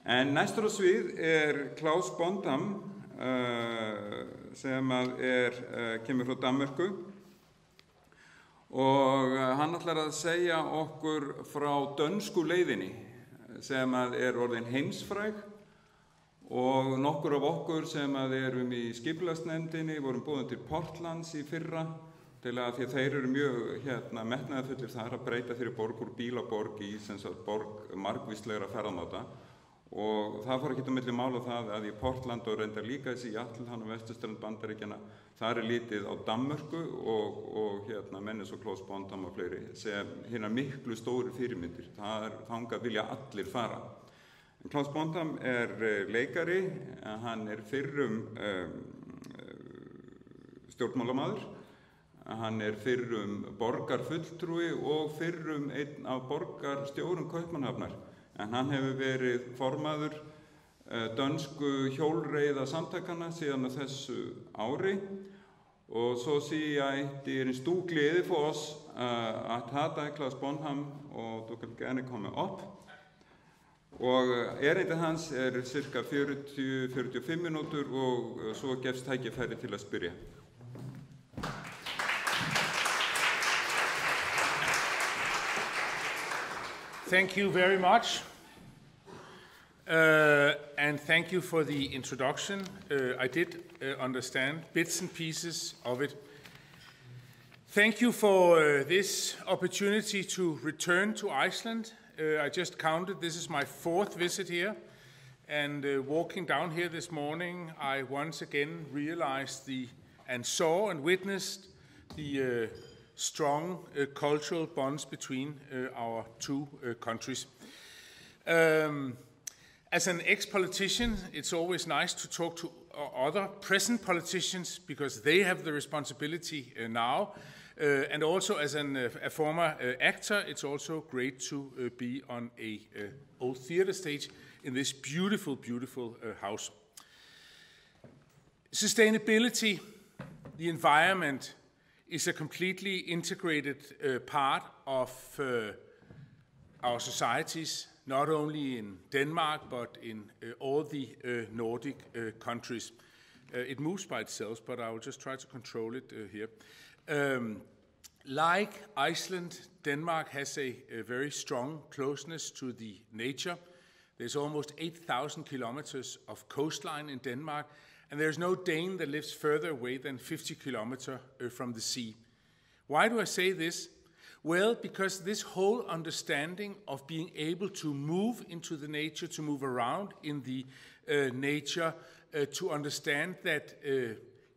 En næstur á svið Klaus Bondam sem kemur frá Danmörku og hann ætlar að segja okkur frá dönsku leiðinni sem orðin heimsfræg og nokkur af okkur sem erum í skipulagsnefndinni vorum boðin til Portlands í fyrra til að því að þeir eru mjög metnaðarfullir þar að breyta fyrir borg úr bílaborg í borg margvíslegra ferðamáta og það fór ekkert á milli mála það að í Portland og reyndar líka þessi Hjólafærni og vesturströnd Bandaríkjanna þar lítið á Danmörku og menn eins og Klaus Bondam og fleiri sem hinar miklu stóru fyrirmyndir. Þangað vilja allir fara. Klaus Bondam leikari, hann fyrrum stjórnmálamaður, hann fyrrum borgarfulltrúi og fyrrum einn af borgarstjórum Kaupmannahafnar. En hann hefur verið formaður dönsku hjólreiðasamtakanna síðan þessu ári. Og så siger jeg, det en stor glæde for os at have dig, Klaus Bondam, og du kan gerne komme op. Og erindet hans cirka 40-45 minutter, og så gefst tækifæri til at spørge. Thank you very much, and thank you for the introduction. I did understand bits and pieces of it. Thank you for this opportunity to return to Iceland. I just counted, this is my 4th visit here, and walking down here this morning, I once again realized and saw and witnessed the strong cultural bonds between our two countries. As an ex-politician, it's always nice to talk to other present politicians because they have the responsibility now. And also as a former actor, it's also great to be on a old theater stage in this beautiful, beautiful house. Sustainability, the environment, is a completely integrated part of our societies, not only in Denmark, but in all the Nordic countries. It moves by itself, but I will just try to control it here. Like Iceland, Denmark has a very strong closeness to the nature. There's almost 8,000 kilometers of coastline in Denmark, and there's no Dane that lives further away than 50 kilometers from the sea. Why do I say this? Well, because this whole understanding of being able to move into the nature, to move around in the nature, to understand that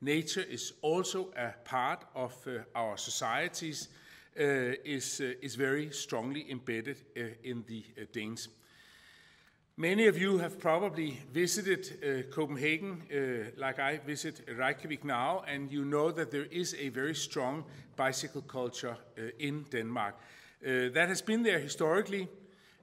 nature is also a part of our societies, is very strongly embedded in the Danes. Many of you have probably visited Copenhagen, like I visit Reykjavik now, and you know that there is a very strong bicycle culture in Denmark. That has been there historically.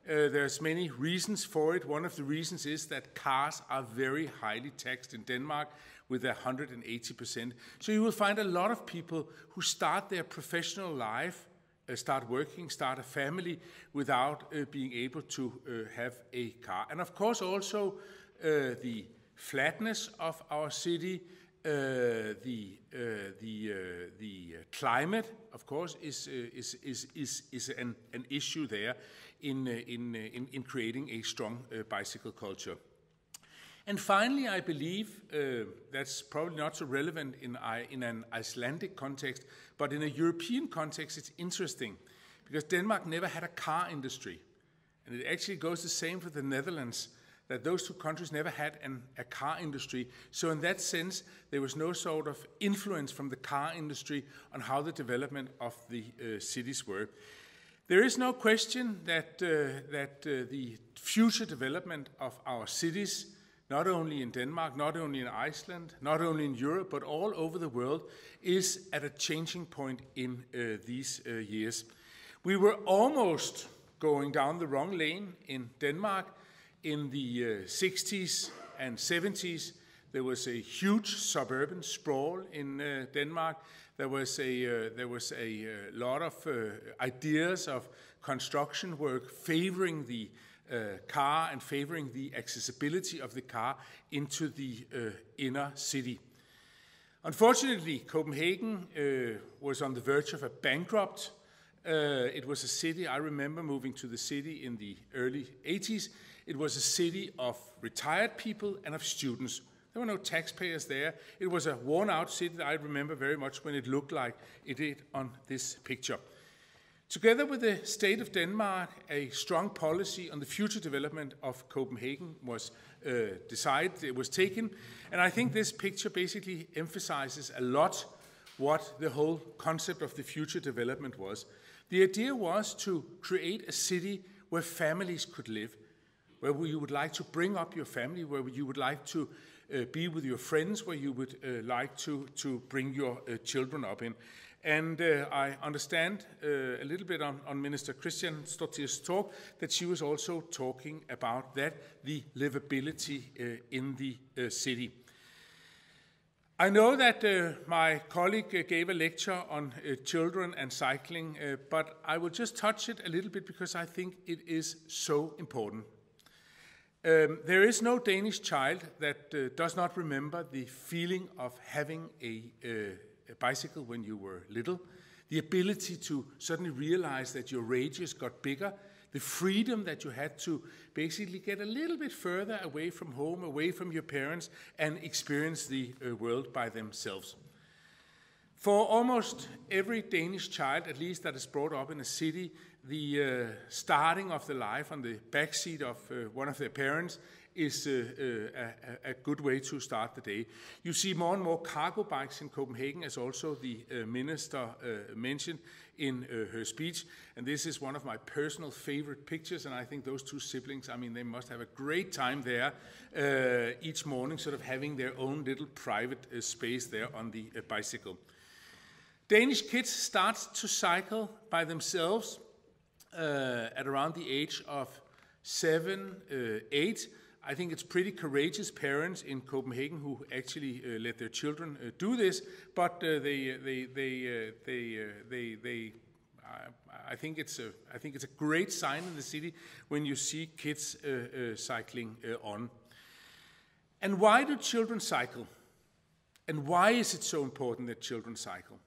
There's many reasons for it. One of the reasons is that cars are very highly taxed in Denmark with 180%. So you will find a lot of people who start their professional life, start working, start a family without being able to have a car. And of course also the flatness of our city, the climate, of course, is an issue there in creating a strong bicycle culture. And finally, I believe that's probably not so relevant in an Icelandic context, but in a European context, it's interesting because Denmark never had a car industry. And it actually goes the same for the Netherlands, that those two countries never had a car industry. So in that sense, there was no sort of influence from the car industry on how the development of the cities were. There is no question that the future development of our cities, not only in Denmark, not only in Iceland, not only in Europe, but all over the world, is at a changing point in these years. We were almost going down the wrong lane in Denmark in the 60s and 70s. There was a huge suburban sprawl in Denmark. There was a lot of ideas of construction work favoring the car and favoring the accessibility of the car into the inner city. Unfortunately, Copenhagen was on the verge of a bankrupt. It was a city, I remember moving to the city in the early 80s. It was a city of retired people and of students. There were no taxpayers there. It was a worn-out city that I remember very much when it looked like it did on this picture. Together with the state of Denmark, a strong policy on the future development of Copenhagen was decided, it was taken, and I think this picture basically emphasizes a lot what the whole concept of the future development was. The idea was to create a city where families could live, where you would like to bring up your family, where you would like to be with your friends, where you would like to bring your children up in. And I understand a little bit on Minister Christian Stottir's talk that she was also talking about that, the livability in the city. I know that my colleague gave a lecture on children and cycling, but I will just touch it a little bit because I think it is so important. There is no Danish child that does not remember the feeling of having a bicycle when you were little, the ability to suddenly realize that your radius got bigger, the freedom that you had to basically get a little bit further away from home, away from your parents, and experience the world by themselves. For almost every Danish child, at least that is brought up in a city, the starting of the life on the backseat of one of their parents is a good way to start the day. You see more and more cargo bikes in Copenhagen, as also the minister mentioned in her speech. And this is one of my personal favorite pictures, and I think those two siblings, I mean, they must have a great time there each morning, sort of having their own little private space there on the bicycle. Danish kids start to cycle by themselves at around the age of 7, 8. I think it's pretty courageous parents in Copenhagen who actually let their children do this, but I think it's a great sign in the city when you see kids cycling on. And why do children cycle? And why is it so important that children cycle?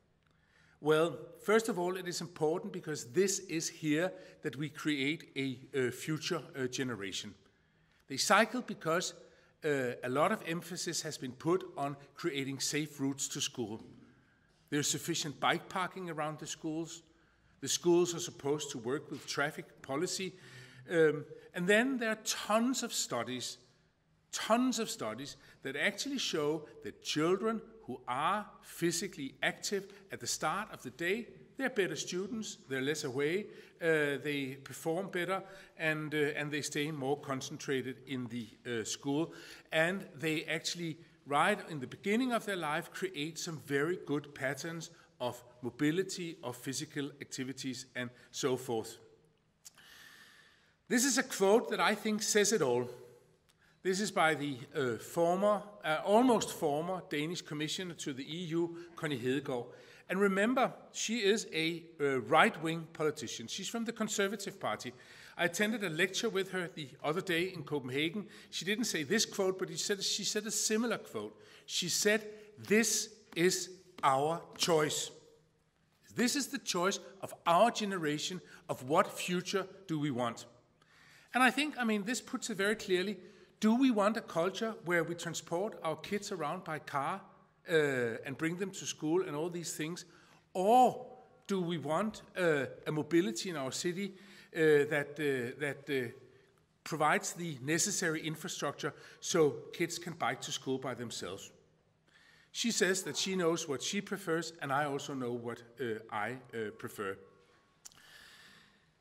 Well, first of all, it is important because this is here that we create a future generation. They cycle because a lot of emphasis has been put on creating safe routes to school. There's sufficient bike parking around the schools. The schools are supposed to work with traffic policy. And then there are tons of studies that actually show that children who are physically active at the start of the day, they're better students, they're less away, they perform better, and they stay more concentrated in the school. And they actually, right in the beginning of their life, create some very good patterns of mobility, of physical activities, and so forth. This is a quote that I think says it all. This is by the almost former Danish commissioner to the EU, Connie Hedegaard. And remember, she is a right-wing politician. She's from the Conservative Party. I attended a lecture with her the other day in Copenhagen. She didn't say this quote, but she said a similar quote. She said, "This is our choice. This is the choice of our generation of what future do we want." And I think, this puts it very clearly. Do we want a culture where we transport our kids around by car and bring them to school and all these things? Or do we want a mobility in our city that provides the necessary infrastructure so kids can bike to school by themselves? She says that she knows what she prefers, and I also know what I prefer.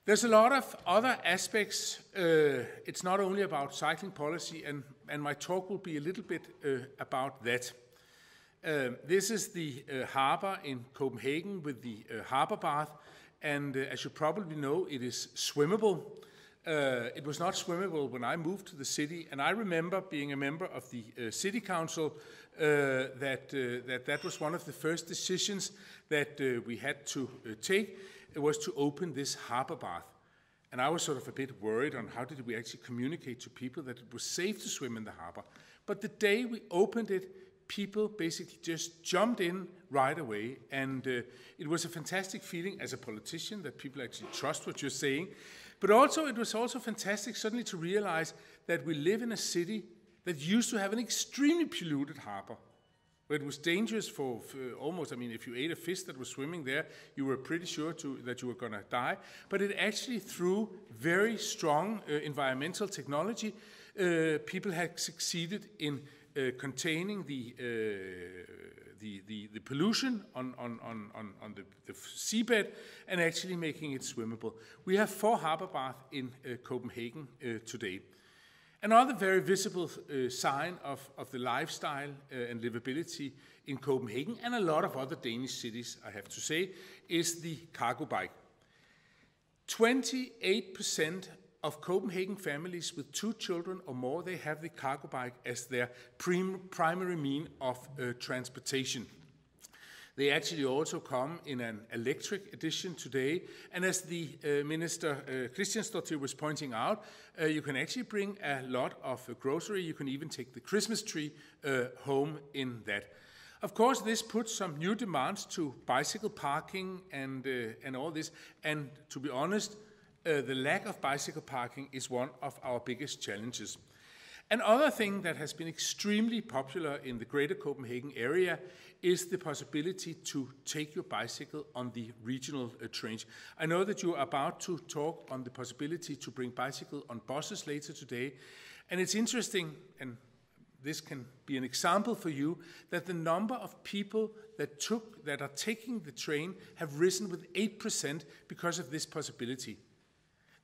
There's a lot of other aspects. It's not only about cycling policy, and my talk will be a little bit about that. This is the harbor in Copenhagen with the harbor bath, and as you probably know, it is swimmable. It was not swimmable when I moved to the city, and I remember being a member of the city council that was one of the first decisions that we had to take. It was to open this harbor bath. And I was sort of a bit worried on how did we actually communicate to people that it was safe to swim in the harbor. But the day we opened it, people basically just jumped in right away. And it was a fantastic feeling as a politician that people actually trust what you're saying. But also, it was also fantastic suddenly to realize that we live in a city that used to have an extremely polluted harbor, where it was dangerous for almost, I mean, if you ate a fish that was swimming there, you were pretty sure that you were going to die. But it actually, through very strong environmental technology, people had succeeded in containing the pollution on the seabed and actually making it swimmable. We have 4 harbor baths in Copenhagen today. Another very visible sign of the lifestyle and livability in Copenhagen and a lot of other Danish cities, I have to say, is the cargo bike. 28% of Copenhagen families with 2 children or more, they have the cargo bike as their primary mean of transportation. They actually also come in an electric edition today. And as the Minister Christiansdottir was pointing out, you can actually bring a lot of grocery. You can even take the Christmas tree home in that. Of course, this puts some new demands to bicycle parking and all this. And to be honest, the lack of bicycle parking is one of our biggest challenges. Another thing that has been extremely popular in the greater Copenhagen area is the possibility to take your bicycle on the regional trains. I know that you are about to talk on the possibility to bring bicycle on buses later today, and it's interesting, and this can be an example for you, that the number of people that are taking the train have risen with 8% because of this possibility.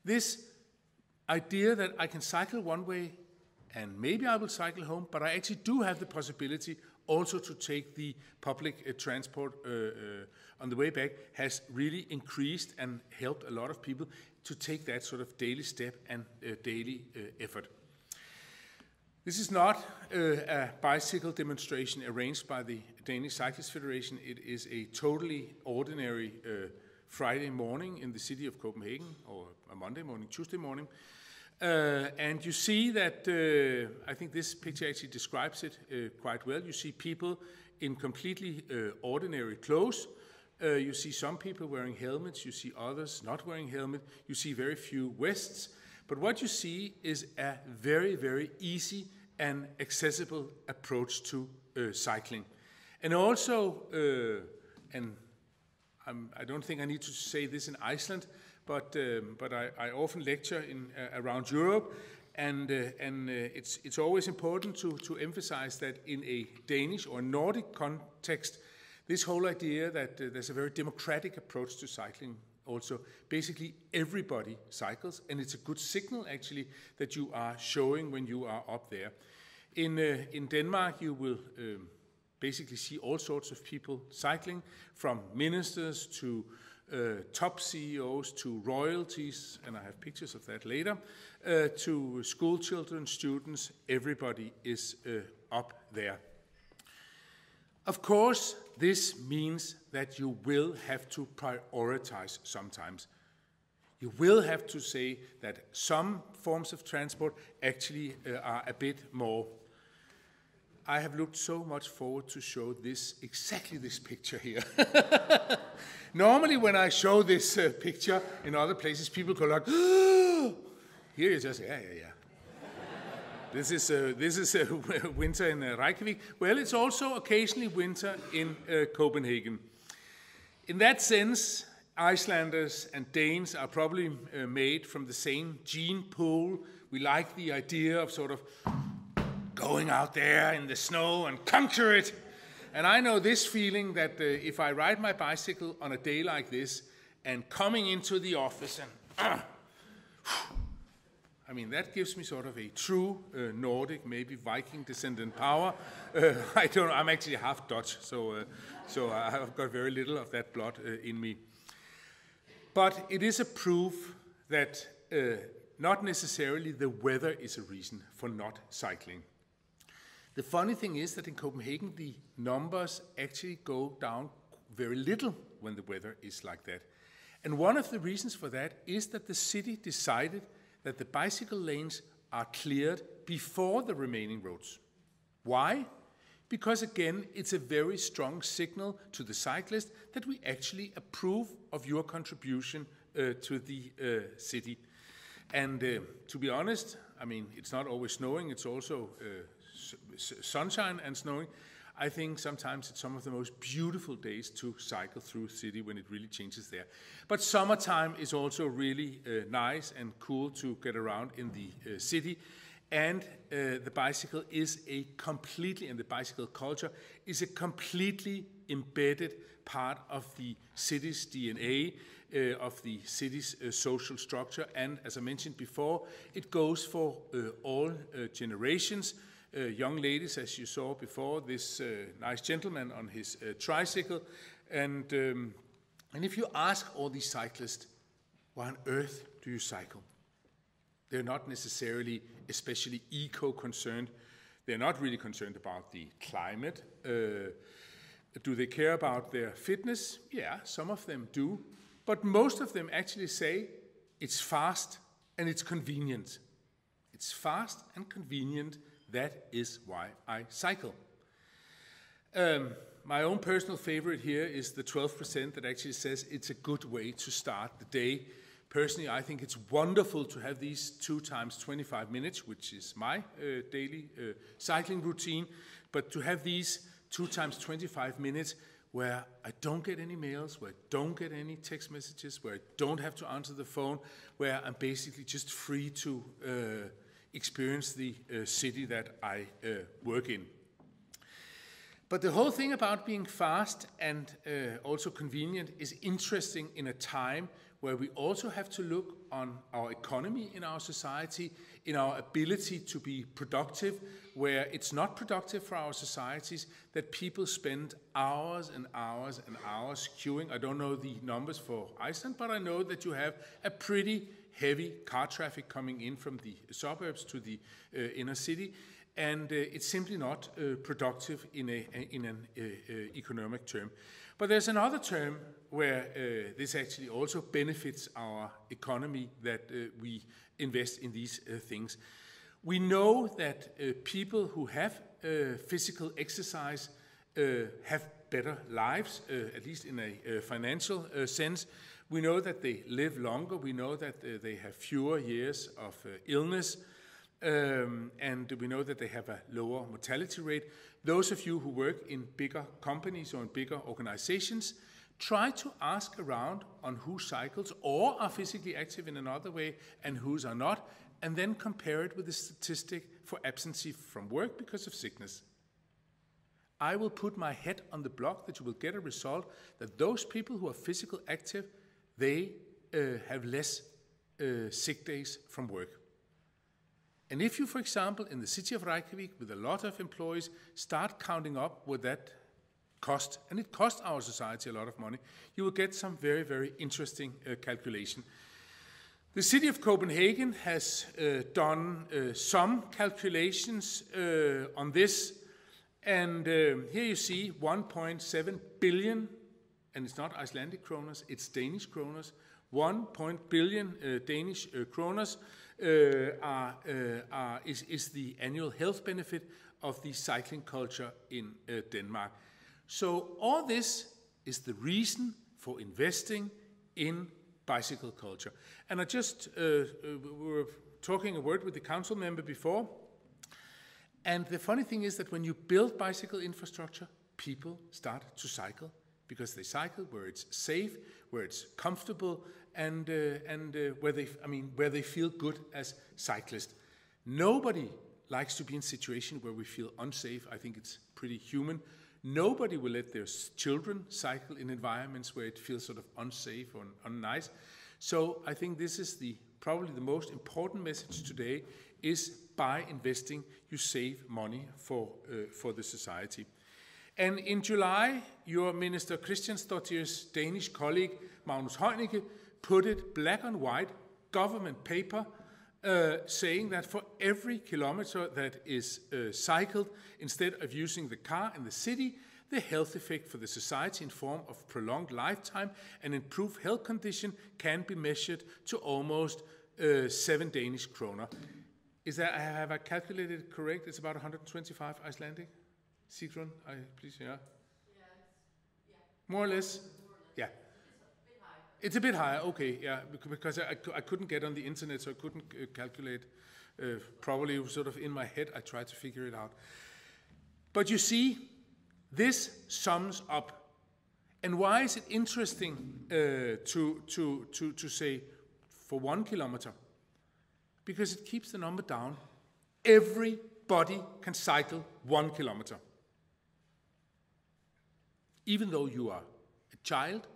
This idea that I can cycle one way and maybe I will cycle home, but I actually do have the possibility also to take the public transport on the way back has really increased and helped a lot of people to take that sort of daily step and daily effort. This is not a bicycle demonstration arranged by the Danish Cyclists Federation. It is a totally ordinary Friday morning in the city of Copenhagen, or a Monday morning, Tuesday morning. And you see that, I think this picture actually describes it quite well. You see people in completely ordinary clothes. You see some people wearing helmets. You see others not wearing helmets. You see very few vests. But what you see is a very, very easy and accessible approach to cycling. And also, I don't think I need to say this in Iceland, but I often lecture around Europe, and it's always important to emphasize that in a Danish or Nordic context, this whole idea that there's a very democratic approach to cycling also. Basically, everybody cycles, and it's a good signal, actually, that you are showing when you are up there. In Denmark, you will basically see all sorts of people cycling, from ministers to top CEOs to royalties, and I have pictures of that later, to school children, students. Everybody is up there. Of course, this means that you will have to prioritize sometimes. You will have to say that some forms of transport actually are a bit more. I have looked so much forward to show exactly this picture here. Normally when I show this picture in other places, people go like, oh! Here you just, yeah. This is winter in Reykjavik. Well, it's also occasionally winter in Copenhagen. In that sense, Icelanders and Danes are probably made from the same gene pool. We like the idea of sort of going out there in the snow and conquer it. And I know this feeling that if I ride my bicycle on a day like this and coming into the office and I mean, that gives me sort of a true Nordic, maybe Viking descendant power. I'm actually half Dutch, so I've got very little of that blood in me. But it is a proof that not necessarily the weather is a reason for not cycling. The funny thing is that in Copenhagen, the numbers actually go down very little when the weather is like that. And one of the reasons for that is that the city decided that the bicycle lanes are cleared before the remaining roads. Why? Because again, it's a very strong signal to the cyclist that we actually approve of your contribution to the city. And to be honest, I mean, it's not always snowing, it's also sunshine and snowing. I think sometimes it's some of the most beautiful days to cycle through the city when it really changes there. But summertime is also really nice and cool to get around in the city. And the bicycle is a completely, and the bicycle culture is a completely embedded part of the city's DNA, of the city's social structure. And as I mentioned before, it goes for all generations. Young ladies, as you saw before, this nice gentleman on his tricycle. And if you ask all these cyclists, why on earth do you cycle? They're not necessarily especially eco-concerned. They're not really concerned about the climate. Do they care about their fitness? Yeah, some of them do. But most of them actually say it's fast and it's convenient. It's fast and convenient. That is why I cycle. My own personal favorite here is the 12% that actually says it's a good way to start the day. Personally, I think it's wonderful to have these 2 times 25 minutes, which is my daily cycling routine, but to have these 2 times 25 minutes where I don't get any mails, where I don't get any text messages, where I don't have to answer the phone, where I'm basically just free to experience the city that I work in. But the whole thing about being fast and also convenient is interesting in a time where we also have to look on our economy in our society, in our ability to be productive, where it's not productive for our societies that people spend hours and hours and hours queuing. I don't know the numbers for Iceland, but I know that you have a pretty heavy car traffic coming in from the suburbs to the inner city, and it's simply not productive in an economic term. But there's another term where this actually also benefits our economy, that we invest in these things. We know that people who have physical exercise have better lives, at least in a financial sense. We know that they live longer. We know that they have fewer years of illness. And we know that they have a lower mortality rate. Those of you who work in bigger companies or in bigger organizations, try to ask around on who cycles or are physically active in another way and whose are not, and then compare it with the statistic for absentee from work because of sickness. I will put my head on the block that you will get a result that those people who are physically active, they have less sick days from work. And if you, for example, in the city of Reykjavik, with a lot of employees, start counting up what that cost, and it costs our society a lot of money, you will get some very, very interesting calculation. The City of Copenhagen has done some calculations on this, and here you see 1.7 billion, and it's not Icelandic kroners, it's Danish kroners, 1 billion Danish kroners is the annual health benefit of the cycling culture in Denmark. So all this is the reason for investing in bicycle culture. And I just we were talking a word with the council member before, and the funny thing is that when you build bicycle infrastructure, people start to cycle because they cycle where it's safe, where it's comfortable, and where they feel good as cyclists. Nobody likes to be in a situation where we feel unsafe. I think it's pretty human. Nobody will let their children cycle in environments where it feels sort of unsafe or unnice. So I think this is probably the most important message today, is by investing, you save money for the society. And in July, your Minister Christiansdottir's Danish colleague, Magnus Heunicke, put it black and white, government paper, saying that for every kilometer that is cycled, instead of using the car in the city, the health effect for the society in form of prolonged lifetime and improved health condition can be measured to almost 7 Danish kroner. Have I calculated it correct? It's about 125 Icelandic? Sigrun, please, yeah? More or less? Yeah. It's a bit higher, okay, yeah, because I couldn't get on the internet, so I couldn't calculate. Probably sort of in my head, I tried to figure it out. But you see, this sums up. And why is it interesting to say for 1 kilometer? Because it keeps the number down. Everybody can cycle 1 kilometer. Even though you are a child,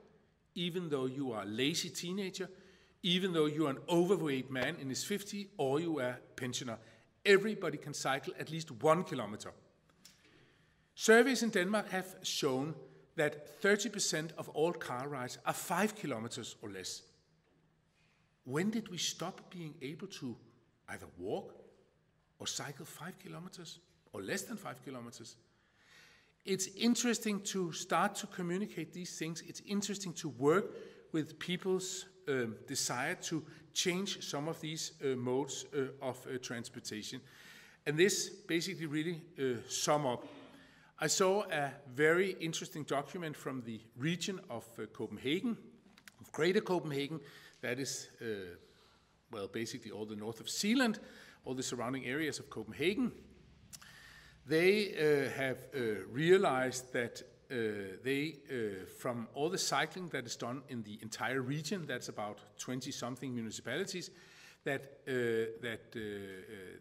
even though you are a lazy teenager, even though you are an overweight man in his 50s, or you are a pensioner, everybody can cycle at least 1 kilometer. Surveys in Denmark have shown that 30% of all car rides are 5 kilometers or less. When did we stop being able to either walk or cycle 5 kilometers or less than 5 kilometers? It's interesting to start to communicate these things. It's interesting to work with people's desire to change some of these modes of transportation. And this basically really sum up. I saw a very interesting document from the region of Copenhagen, of Greater Copenhagen. That is, basically all the north of Zealand, all the surrounding areas of Copenhagen. They have realized that from all the cycling that is done in the entire region, that's about 20-something municipalities, that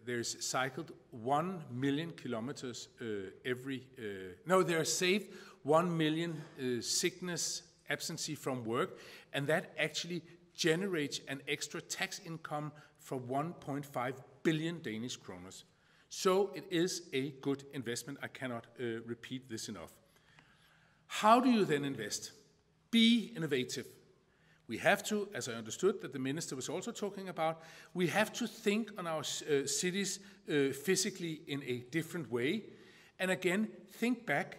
there's cycled 1 million kilometers there are saved 1 million sickness absentee from work, and that actually generates an extra tax income for 1.5 billion Danish kroners. So it is a good investment. I cannot repeat this enough. How do you then invest? Be innovative. We have to, as I understood that the minister was also talking about, we have to think on our cities physically in a different way. And again, think back.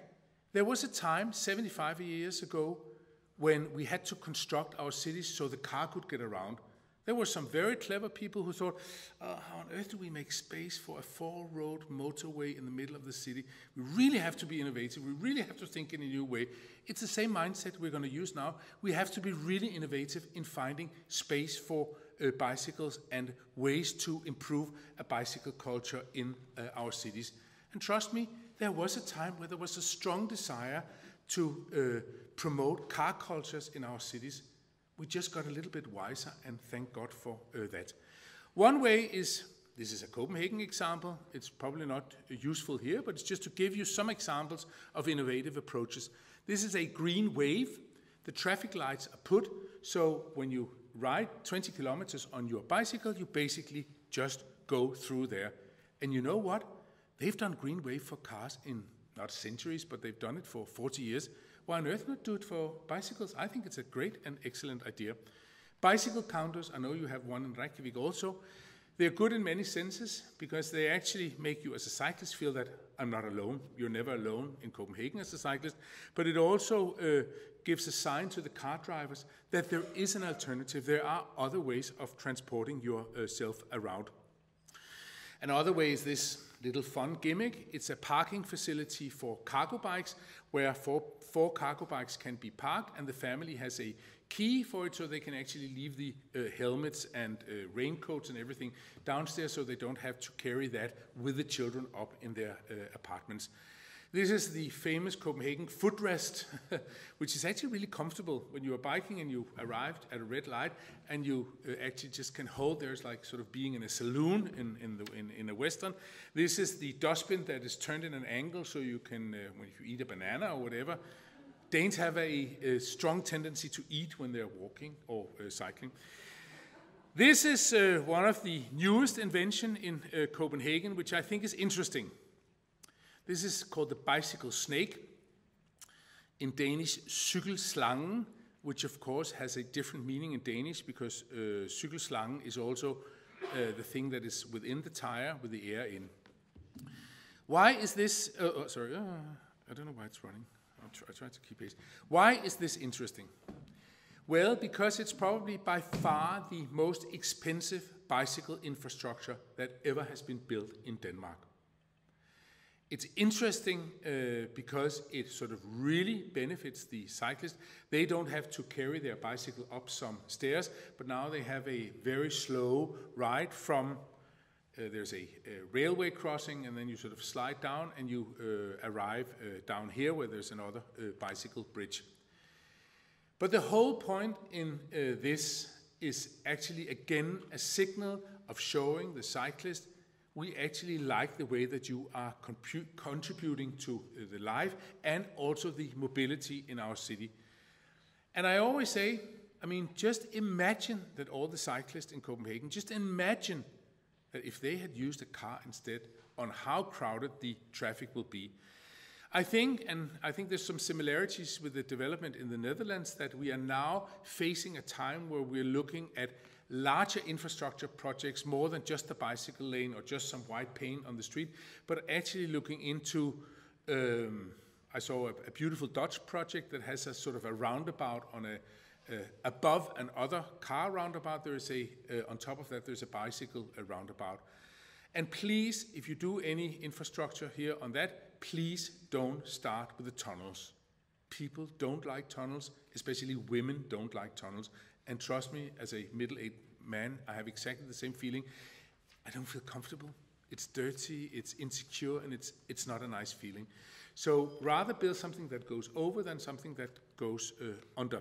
There was a time 75 years ago when we had to construct our cities so the car could get around. There were some very clever people who thought, how on earth do we make space for a 4-road motorway in the middle of the city? We really have to be innovative. We really have to think in a new way. It's the same mindset we're going to use now. We have to be really innovative in finding space for bicycles and ways to improve a bicycle culture in our cities. And trust me, there was a time where there was a strong desire to promote car cultures in our cities. We just got a little bit wiser, and thank God for that. One way is, this is a Copenhagen example. It's probably not useful here, but it's just to give you some examples of innovative approaches. This is a green wave. The traffic lights are put, so when you ride 20 kilometers on your bicycle, you basically just go through there. And you know what? They've done green wave for cars in not centuries, but they've done it for 40 years. Why on earth not do it for bicycles? I think it's a great and excellent idea. Bicycle counters, I know you have one in Reykjavik also. They're good in many senses because they actually make you as a cyclist feel that I'm not alone. You're never alone in Copenhagen as a cyclist. But it also gives a sign to the car drivers that there is an alternative. There are other ways of transporting yourself around. Another way is this little fun gimmick. It's a parking facility for cargo bikes where four cargo bikes can be parked, and the family has a key for it so they can actually leave the helmets and raincoats and everything downstairs so they don't have to carry that with the children up in their apartments. This is the famous Copenhagen footrest, which is actually really comfortable when you are biking and you arrived at a red light and you actually just can hold. There's like sort of being in a saloon in a Western. This is the dustbin that is turned in an angle so you can, when you eat a banana or whatever. Danes have a strong tendency to eat when they're walking or cycling. This is one of the newest inventions in Copenhagen, which I think is interesting. This is called the bicycle snake, in Danish cykelslangen, which of course has a different meaning in Danish because cykelslangen is also the thing that is within the tire with the air in. Why is this, I don't know why it's running. I try to keep pace. Why is this interesting? Well, because it's probably by far the most expensive bicycle infrastructure that ever has been built in Denmark. It's interesting because it sort of really benefits the cyclist. They don't have to carry their bicycle up some stairs, but now they have a very slow ride from, there's a railway crossing, and then you sort of slide down and you arrive down here where there's another bicycle bridge. But the whole point in this is actually again a signal of showing the cyclist we actually like the way that you are contributing to the life and also the mobility in our city. And I always say, I mean, just imagine that all the cyclists in Copenhagen, just imagine that if they had used a car instead, on how crowded the traffic will be. I think there's some similarities with the development in the Netherlands, that we are now facing a time where we're looking at larger infrastructure projects, more than just the bicycle lane or just some white paint on the street, but actually looking into, I saw a beautiful Dutch project that has a sort of a roundabout on above another car roundabout. There is on top of that, there's a bicycle roundabout. And please, if you do any infrastructure here on that, please don't start with the tunnels. People don't like tunnels, especially women don't like tunnels. And trust me, as a middle-aged man, I have exactly the same feeling. I don't feel comfortable. It's dirty, it's insecure, and it's not a nice feeling. So rather build something that goes over than something that goes under.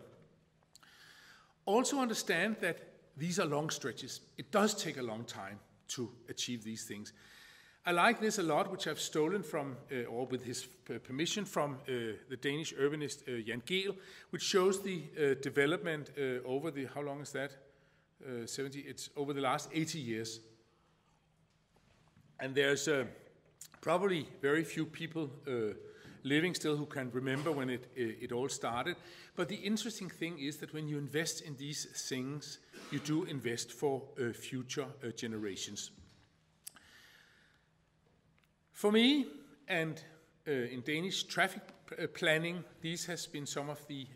Also understand that these are long stretches. It does take a long time to achieve these things. I like this a lot, which I've stolen from, or with his permission, from the Danish urbanist Jan Gehl, which shows the development over the, how long is that? 70, it's over the last 80 years. And there's probably very few people living still who can remember when it all started. But the interesting thing is that when you invest in these things, you do invest for future generations. For me, and in Danish traffic planning, these has been some of the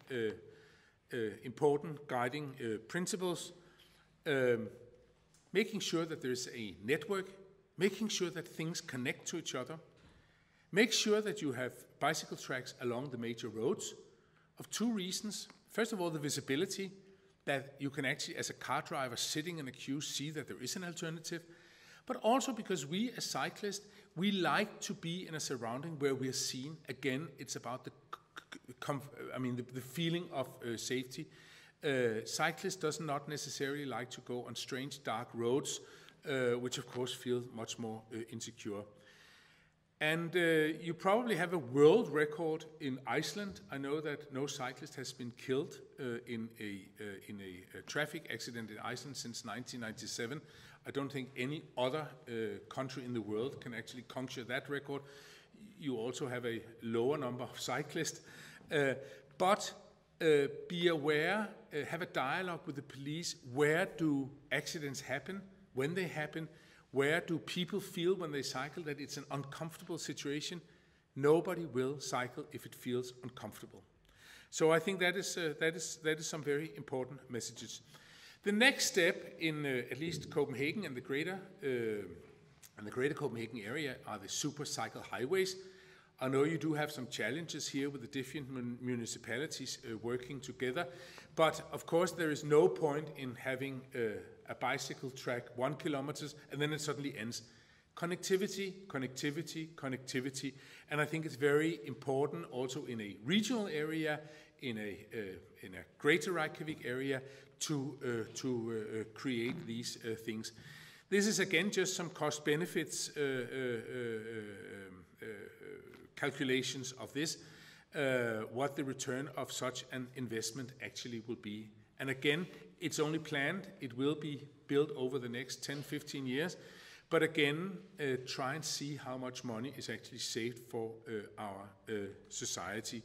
important guiding principles. Making sure that there's a network, making sure that things connect to each other, make sure that you have bicycle tracks along the major roads, of two reasons. First of all, the visibility, that you can actually, as a car driver sitting in a queue, see that there is an alternative, but also because we as cyclists, we like to be in a surrounding where we are seen. Again, it's about the feeling of safety. Cyclists does not necessarily like to go on strange dark roads, which of course feel much more insecure. And you probably have a world record in Iceland. I know that no cyclist has been killed in a traffic accident in Iceland since 1997. I don't think any other country in the world can actually conquer that record. You also have a lower number of cyclists. But be aware, have a dialogue with the police. Where do accidents happen? When they happen? Where do people feel when they cycle that it's an uncomfortable situation? Nobody will cycle if it feels uncomfortable. So I think that is some very important messages. The next step in at least Copenhagen and the greater Copenhagen area are the super cycle highways. I know you do have some challenges here with the different municipalities working together, but of course there is no point in having a bicycle track 1 kilometer and then it suddenly ends. Connectivity, connectivity, connectivity, and I think it's very important also in a regional area, in a greater Reykjavik area, to create these things. This is again just some cost benefits calculations of this, what the return of such an investment actually will be. And again, it's only planned, it will be built over the next 10-15 years, but again, try and see how much money is actually saved for our society.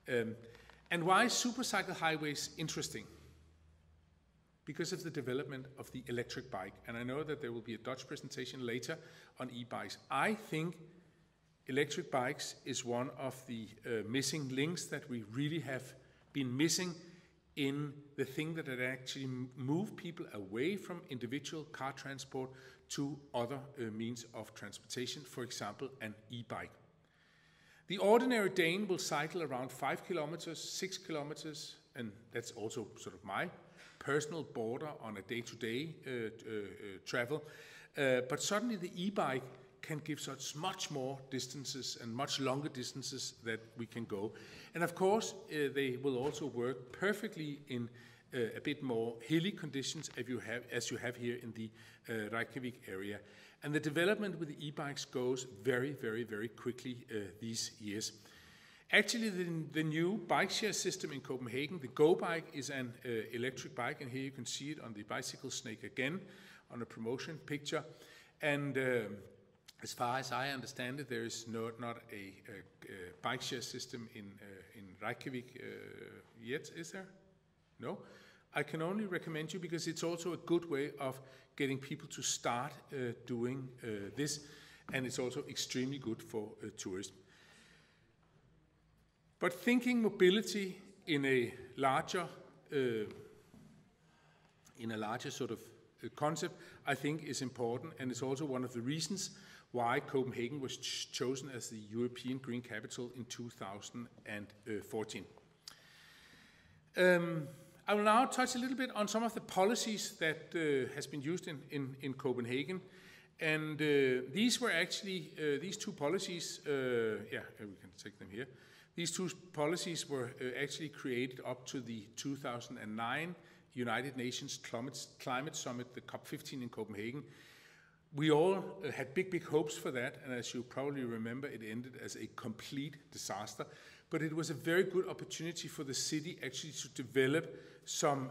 And why is supercycle highways interesting? Because of the development of the electric bike. And I know that there will be a Dutch presentation later on e-bikes. I think electric bikes is one of the missing links that we really have been missing in the thing that had actually moved people away from individual car transport to other means of transportation, for example, an e-bike. The ordinary Dane will cycle around 5 kilometers, 6 kilometers, and that's also sort of my personal border on a day-to-day travel. But suddenly the e-bike can give us much more distances and much longer distances that we can go. And of course, they will also work perfectly in a bit more hilly conditions as you have here in the Reykjavik area. And the development with the e-bikes goes very, very, very quickly these years. Actually, the new bike share system in Copenhagen, the Go Bike, is an electric bike, and here you can see it on the bicycle snake again on a promotion picture. And as far as I understand it, there is not a bike share system in Reykjavik yet, is there? No? I can only recommend you because it's also a good way of getting people to start doing this, and it's also extremely good for tourism. But thinking mobility in a larger sort of concept, I think is important, and it's also one of the reasons why Copenhagen was chosen as the European Green Capital in 2014. I will now touch a little bit on some of the policies that has been used in Copenhagen. And these were actually, these two policies, we can take them here. These two policies were actually created up to the 2009 United Nations Climate Summit, the COP15 in Copenhagen. We all had big hopes for that, and as you probably remember, it ended as a complete disaster. But it was a very good opportunity for the city actually to develop some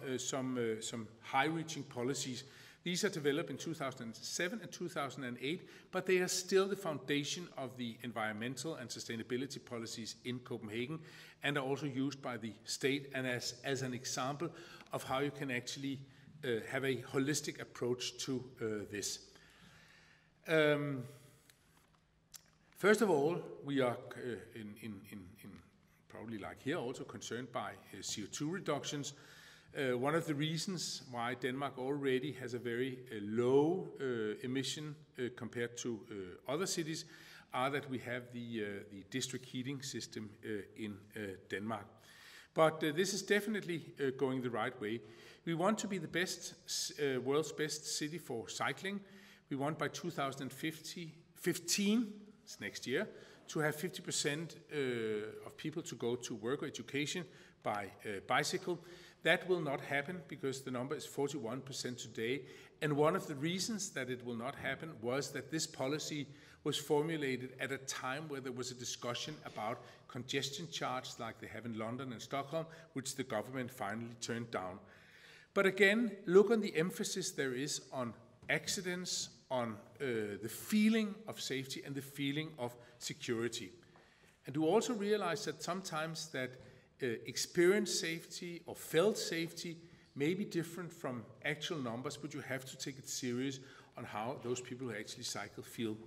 high-reaching policies. These are developed in 2007 and 2008, but they are still the foundation of the environmental and sustainability policies in Copenhagen, and are also used by the state and as an example of how you can actually have a holistic approach to this. First of all, we are probably like here also concerned by CO2 reductions. One of the reasons why Denmark already has a very low emission compared to other cities are that we have the district heating system in Denmark. But this is definitely going the right way. We want to be the best, world's best city for cycling. We want by 2015, it's next year, to have 50% of people to go to work or education by bicycle. That will not happen because the number is 41% today. And one of the reasons that it will not happen was that this policy was formulated at a time where there was a discussion about congestion charge like they have in London and Stockholm, which the government finally turned down. But again, look on the emphasis there is on accidents, on the feeling of safety and the feeling of security. And do also realize that sometimes that experienced safety or felt safety may be different from actual numbers, but you have to take it serious on how those people who actually cycle feel.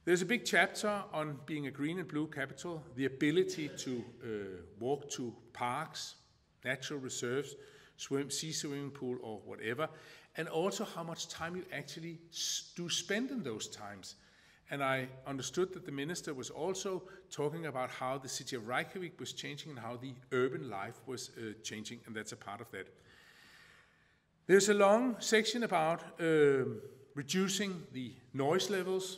There's a big chapter on being a green and blue capital, the ability to walk to parks, natural reserves, see swimming pool or whatever, and also how much time you actually do spend in those times. And I understood that the minister was also talking about how the city of Reykjavik was changing and how the urban life was changing, and that's a part of that. There's a long section about reducing the noise levels.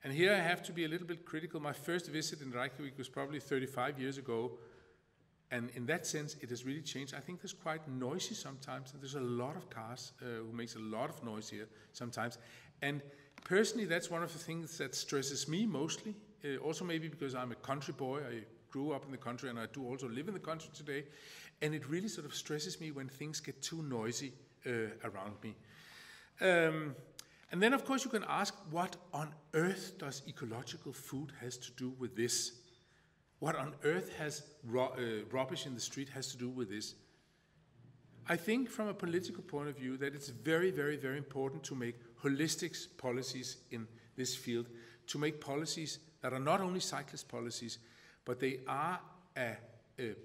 And here I have to be a little bit critical. My first visit in Reykjavik was probably 35 years ago. And in that sense, it has really changed. I think it's quite noisy sometimes. And there's a lot of cars who makes a lot of noise here sometimes. And personally, that's one of the things that stresses me mostly. Also maybe because I'm a country boy. I grew up in the country and I do also live in the country today. And it really sort of stresses me when things get too noisy around me. And then, of course, you can ask, what on earth does ecological food has to do with this? What on earth has rubbish in the street has to do with this? I think from a political point of view that it's very, very, very important to make holistic policies in this field to make policies that are not only cyclist policies, but they are a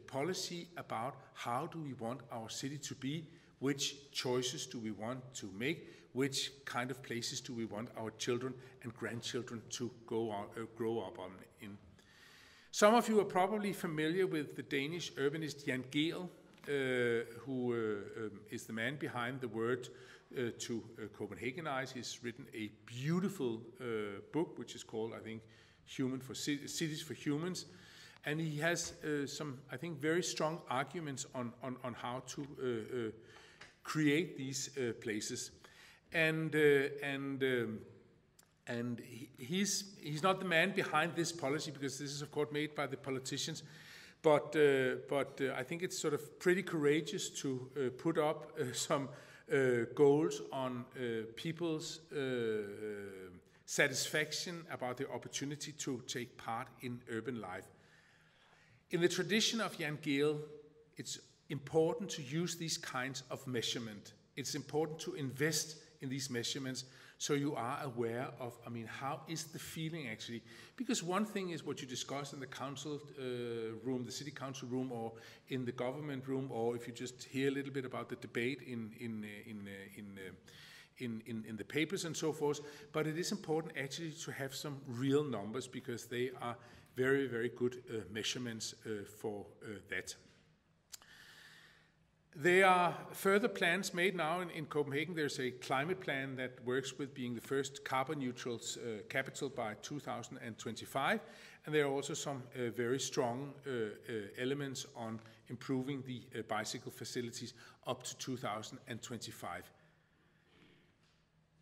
policy about how do we want our city to be, which choices do we want to make, which kind of places do we want our children and grandchildren to grow up in. Some of you are probably familiar with the Danish urbanist Jan Gehl, who is the man behind the word to Copenhagenize. He's written a beautiful book, which is called, I think, Cities for Humans. And he has some, I think, very strong arguments on how to create these places. And he's not the man behind this policy, because this is, of course, made by the politicians. But I think it's sort of pretty courageous to put up some goals on people's satisfaction about the opportunity to take part in urban life. In the tradition of Jan Gehl, it's important to use these kinds of measurement. It's important to invest in these measurements so you are aware of, how is the feeling actually? Because one thing is what you discuss in the council room, the city council room, or in the government room, or if you just hear a little bit about the debate in the papers and so forth. But it is important actually to have some real numbers, because they are very, very good measurements for that. There are further plans made now in Copenhagen. There's a climate plan that works with being the first carbon neutral capital by 2025. And there are also some very strong elements on improving the bicycle facilities up to 2025.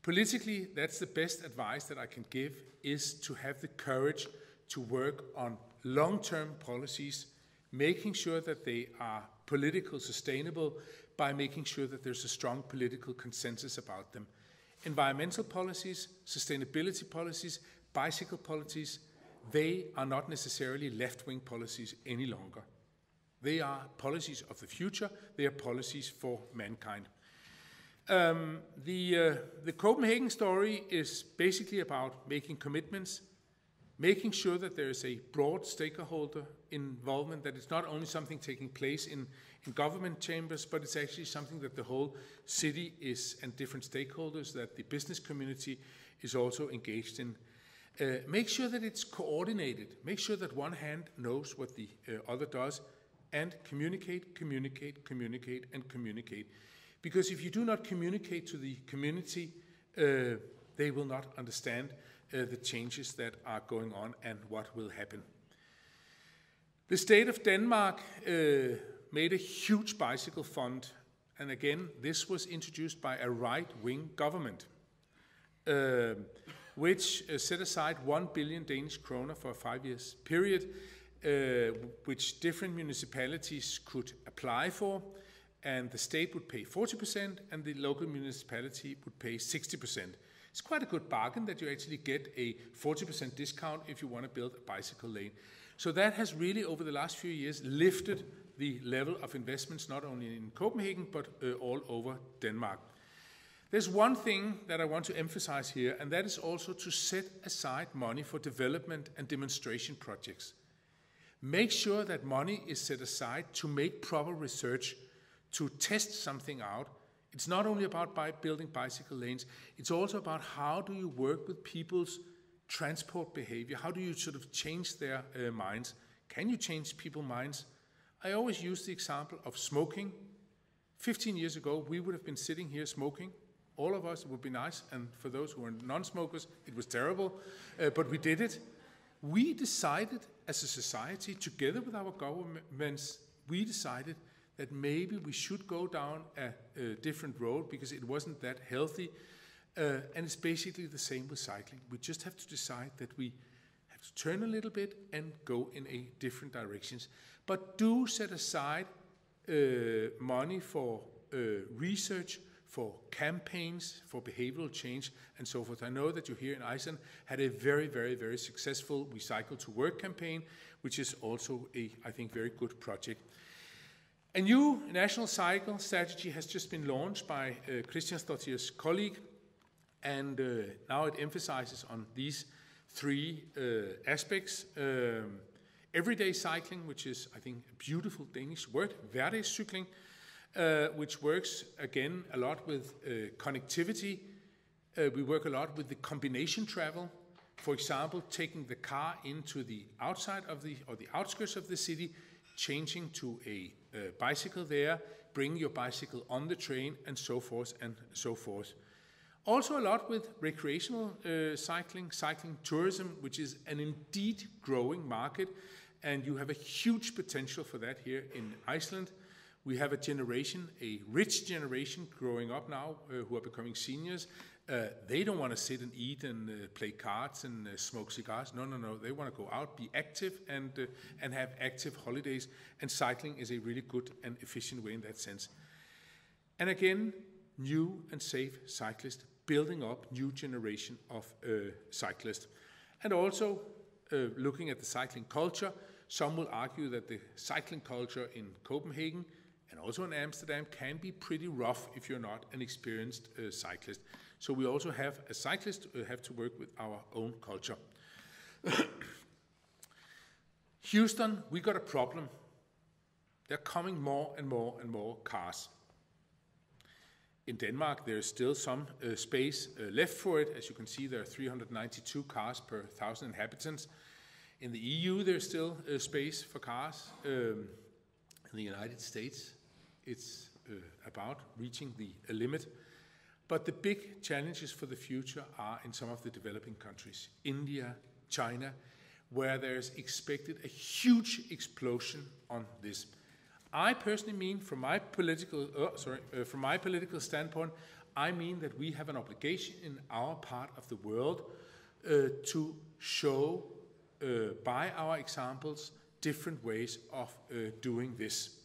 Politically, that's the best advice that I can give, is to have the courage to work on long-term policies, making sure that they are political sustainable by making sure that there's a strong political consensus about them. Environmental policies, sustainability policies, bicycle policies, they are not necessarily left-wing policies any longer. They are policies of the future. They are policies for mankind. The Copenhagen story is basically about making commitments, making sure that there is a broad stakeholder involvement, that it's not only something taking place in government chambers, but it's actually something that the whole city is, and different stakeholders, that the business community is also engaged in. Make sure that it's coordinated. Make sure that one hand knows what the other does, and communicate. Because if you do not communicate to the community, they will not understand the changes that are going on and what will happen. The state of Denmark made a huge bicycle fund, and again, this was introduced by a right-wing government, which set aside 1 billion Danish kroner for a 5-year period, which different municipalities could apply for, and the state would pay 40%, and the local municipality would pay 60%. It's quite a good bargain that you actually get a 40% discount if you want to build a bicycle lane. So that has really, over the last few years, lifted the level of investments, not only in Copenhagen, but all over Denmark. There's one thing that I want to emphasize here, and that is also to set aside money for development and demonstration projects. Make sure that money is set aside to make proper research, to test something out. It's not only about building bicycle lanes, it's also about how do you work with people's transport behavior? How do you sort of change their minds? Can you change people's minds? I always use the example of smoking. 15 years ago, we would have been sitting here smoking. All of us, it would be nice, and for those who are non-smokers, it was terrible, but we did it. We decided as a society, together with our governments, we decided that maybe we should go down a different road because it wasn't that healthy. And it's basically the same with cycling. We just have to decide that we have to turn a little bit and go in a different directions. But do set aside money for research, for campaigns, for behavioral change, and so forth. I know that you here in Iceland had a very, very, very successful We Cycle to Work campaign, which is also a, I think, very good project. A new national cycle strategy has just been launched by Christiansdottir's colleague, And now it emphasizes on these three aspects. Everyday cycling, which is, I think, a beautiful Danish word, hverdagscykling, which works, again, a lot with connectivity. We work a lot with the combination travel. For example, taking the car into the outside of the outskirts of the city, changing to a bicycle there, bring your bicycle on the train, and so forth and so forth. Also a lot with recreational cycling tourism, which is an indeed growing market, and you have a huge potential for that here in Iceland. We have a rich generation growing up now who are becoming seniors. They don't want to sit and eat and play cards and smoke cigars. No. They want to go out, be active, and have active holidays. And cycling is a really good and efficient way in that sense. And again, new and safe cyclists, building up new generation of cyclists. And also, looking at the cycling culture, some will argue that the cycling culture in Copenhagen and also in Amsterdam can be pretty rough if you're not an experienced cyclist. So we also have, as cyclists, have to work with our own culture. Houston, we got a problem. There are coming more and more cars. In Denmark, there is still some space left for it. As you can see, there are 392 cars per 1,000 inhabitants. In the EU, there's still space for cars. In the United States, it's about reaching the limit. But the big challenges for the future are in some of the developing countries, India, China, where there's expected a huge explosion on this. I personally mean, from my political standpoint, I mean that we have an obligation in our part of the world to show by our examples different ways of doing this.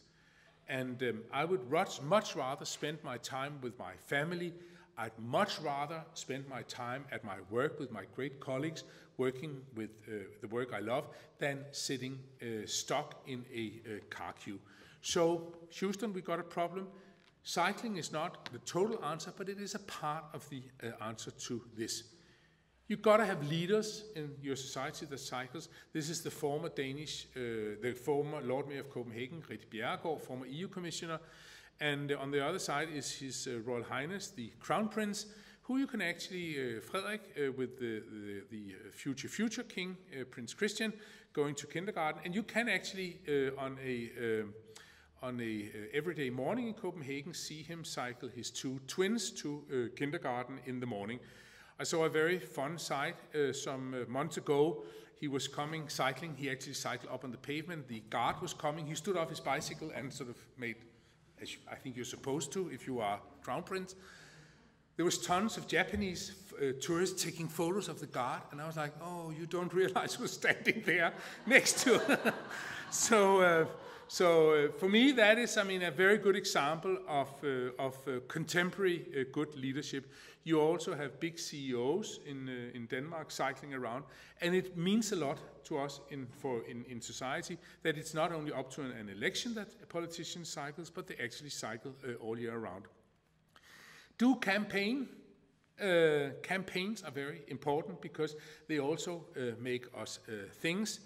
And I would much rather spend my time with my family. I'd much rather spend my time at my work with my great colleagues, working with the work I love, than sitting stuck in a car queue. So, Houston, we got a problem. Cycling is not the total answer, but it is a part of the answer to this. You've got to have leaders in your society that cycles. This is the former Lord Mayor of Copenhagen, Grete Bjerregaard, former EU Commissioner. And on the other side is His Royal Highness, the Crown Prince, who you can actually, Frederik, with the future King, Prince Christian, going to kindergarten. And you can actually, on a everyday morning in Copenhagen, see him cycle his two twins to kindergarten in the morning. I saw a very fun sight some months ago. He was coming cycling. He actually cycled up on the pavement. The guard was coming. He stood off his bicycle and sort of made, as I think you're supposed to if you are Crown Prince. There was tons of Japanese tourists taking photos of the guard, and I was like, oh, you don't realize who's standing there next to him. So for me, that is, a very good example of contemporary good leadership. You also have big CEOs in Denmark cycling around, and it means a lot to us in society that it's not only up to an election that a politician cycles, but they actually cycle all year round. Do campaign. Campaigns are very important because they also make us things.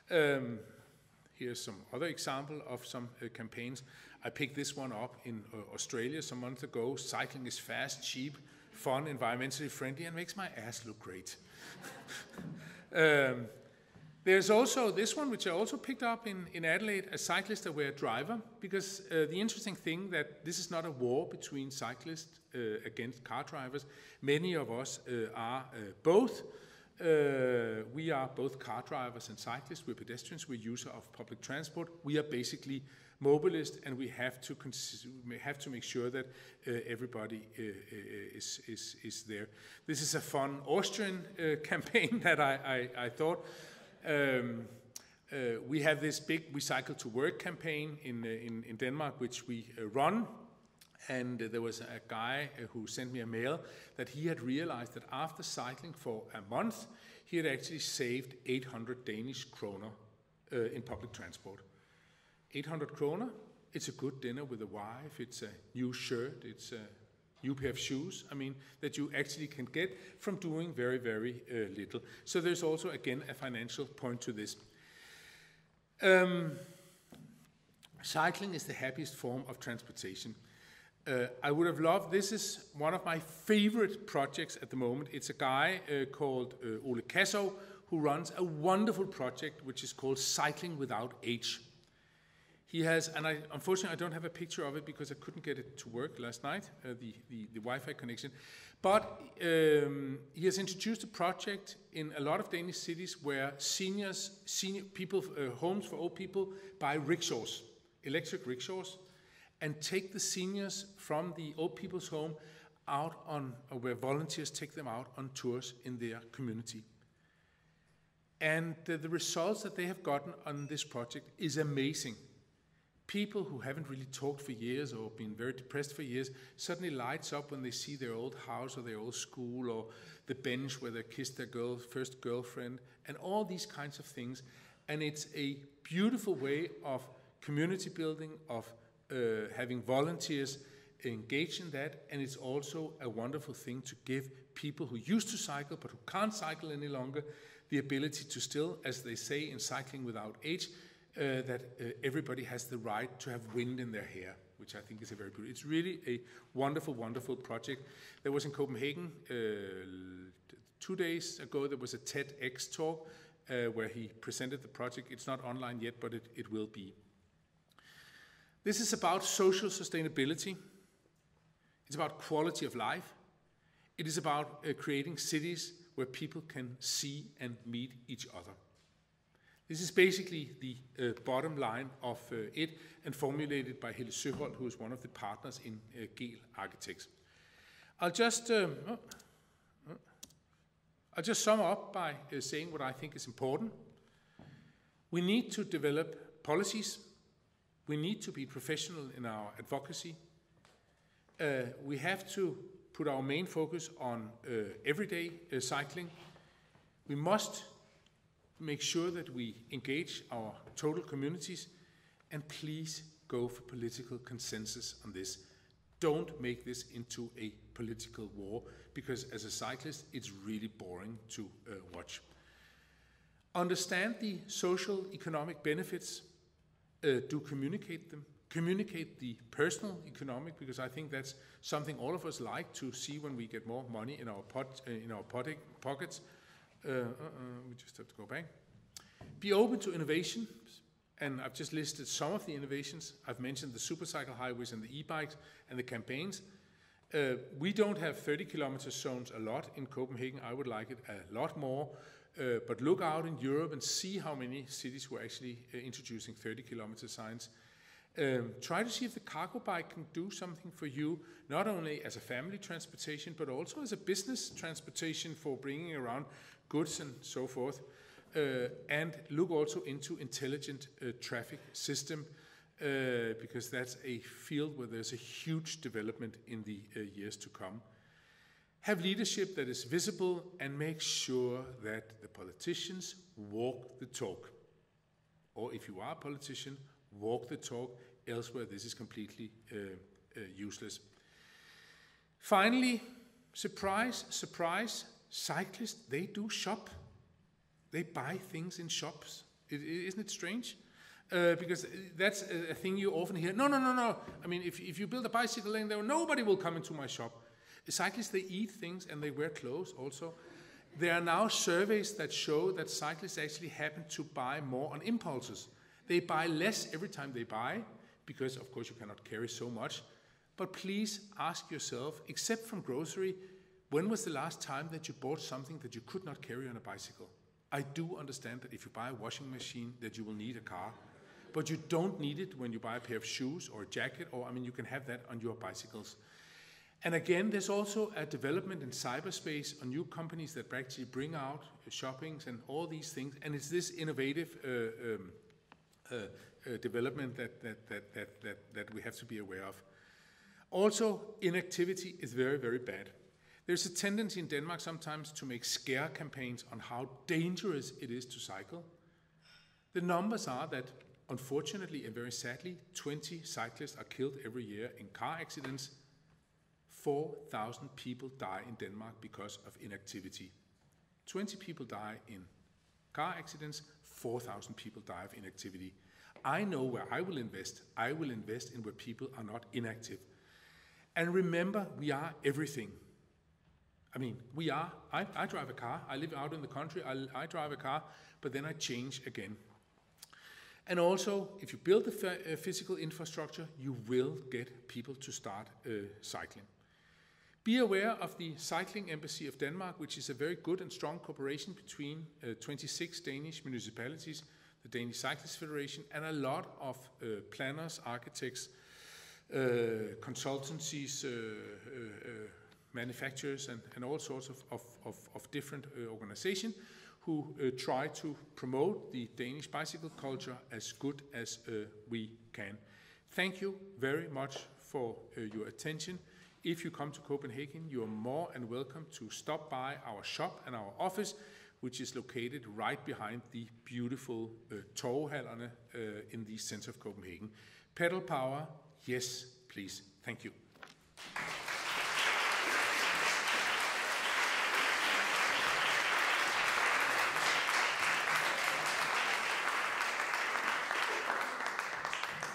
Here's some other example of some campaigns. I picked this one up in Australia some months ago. Cycling is fast, cheap, fun, environmentally friendly, and makes my ass look great. There's also this one, which I also picked up in Adelaide, a cyclist aware driver, because the interesting thing that this is not a war between cyclists against car drivers. Many of us are both. We are both car drivers and cyclists. We're pedestrians. We're users of public transport. We are basically mobilists, and we have to make sure that everybody is there. This is a fun Austrian campaign that I thought. We have this big We Cycle to Work campaign in Denmark, which we run. And there was a guy who sent me a mail that he had realized that after cycling for a month, he had actually saved 800 Danish kroner in public transport. 800 kroner, it's a good dinner with a wife, it's a new shirt, it's new pair of shoes, that you actually can get from doing very, very little. So there's also, again, a financial point to this. Cycling is the happiest form of transportation. I would have loved, this is one of my favorite projects at the moment. It's a guy called Ole Kassow, who runs a wonderful project which is called Cycling Without Age. He has, and unfortunately I don't have a picture of it because I couldn't get it to work last night, the Wi-Fi connection. But he has introduced a project in a lot of Danish cities where senior people, homes for old people, buy rickshaws, electric rickshaws, and take the seniors from the old people's home out on, where volunteers take them out on tours in their community. And the results that they have gotten on this project is amazing. People who haven't really talked for years or been very depressed for years suddenly lights up when they see their old house or their old school or the bench where they kissed their first girlfriend and all these kinds of things. And it's a beautiful way of community building, of having volunteers engage in that, and it's also a wonderful thing to give people who used to cycle but who can't cycle any longer the ability to still, as they say in Cycling Without Age, that everybody has the right to have wind in their hair, which I think is a very beautiful. It's really a wonderful, wonderful project. There was in Copenhagen 2 days ago, there was a TEDx talk where he presented the project. It's not online yet, but it will be. This is about social sustainability. It's about quality of life. It is about creating cities where people can see and meet each other. This is basically the bottom line of it, and formulated by Helle Søholt, who is one of the partners in Gel Architects. I'll just sum up by saying what I think is important. We need to develop policies. We need to be professional in our advocacy. We have to put our main focus on everyday cycling. We must make sure that we engage our total communities, and please go for political consensus on this. Don't make this into a political war, because as a cyclist, it's really boring to watch. Understand the social economic benefits. Do communicate them. Communicate the personal economic, because I think that's something all of us like to see when we get more money in our pockets. We just have to go back. Be open to innovation, and I've just listed some of the innovations. I've mentioned the supercycle highways and the e-bikes and the campaigns. We don't have 30-kilometer zones a lot in Copenhagen. I would like it a lot more. But look out in Europe and see how many cities were actually introducing 30-kilometer signs. Try to see if the cargo bike can do something for you, not only as a family transportation, but also as a business transportation for bringing around goods and so forth. And look also into intelligent traffic system, because that's a field where there's a huge development in the years to come. Have leadership that is visible, and make sure that the politicians walk the talk. Or if you are a politician, walk the talk. Elsewhere, this is completely useless. Finally, surprise, surprise, cyclists, they do shop. They buy things in shops. Isn't it strange? Because that's a thing you often hear. No. I mean, if you build a bicycle lane there, nobody will come into my shop. The cyclists, they eat things and they wear clothes also. There are now surveys that show that cyclists actually happen to buy more on impulses. They buy less every time they buy, because of course you cannot carry so much. But please ask yourself, except from grocery, when was the last time that you bought something that you could not carry on a bicycle? I do understand that if you buy a washing machine that you will need a car, but you don't need it when you buy a pair of shoes or a jacket, or you can have that on your bicycles. And again, there's also a development in cyberspace on new companies that actually bring out shoppings and all these things. And it's this innovative development that we have to be aware of. Also, inactivity is very, very bad. There's a tendency in Denmark sometimes to make scare campaigns on how dangerous it is to cycle. The numbers are that, unfortunately and very sadly, 20 cyclists are killed every year in car accidents. 4,000 people die in Denmark because of inactivity. 20 people die in car accidents, 4,000 people die of inactivity. I know where I will invest. I will invest in where people are not inactive. And remember, we are everything. I mean, I drive a car. I live out in the country. I drive a car, but then I change again. And also, if you build the physical infrastructure, you will get people to start cycling. Be aware of the Cycling Embassy of Denmark, which is a very good and strong cooperation between 26 Danish municipalities, the Danish Cyclists Federation, and a lot of planners, architects, consultancies, manufacturers, and all sorts of different organizations who try to promote the Danish bicycle culture as good as we can. Thank you very much for your attention. If you come to Copenhagen, you are more than welcome to stop by our shop and our office, which is located right behind the beautiful torvhallerne in the center of Copenhagen. Pedal power, yes, please. Thank you.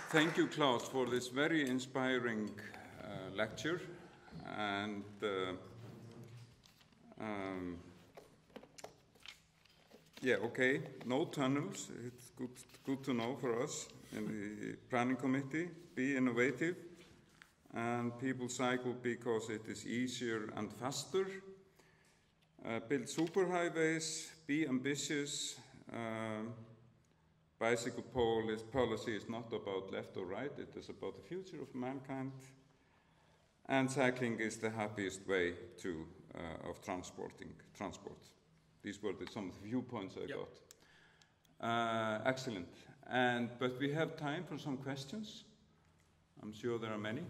Thank you, Klaus, for this very inspiring lecture. And no tunnels. It's good to know for us in the planning committee. Be innovative, and people cycle because it is easier and faster. Build superhighways. Be ambitious. Bicycle policy is not about left or right. It is about the future of mankind. And cycling is the happiest way of transport. These were some of the viewpoints I got. Excellent. But we have time for some questions. I'm sure there are many.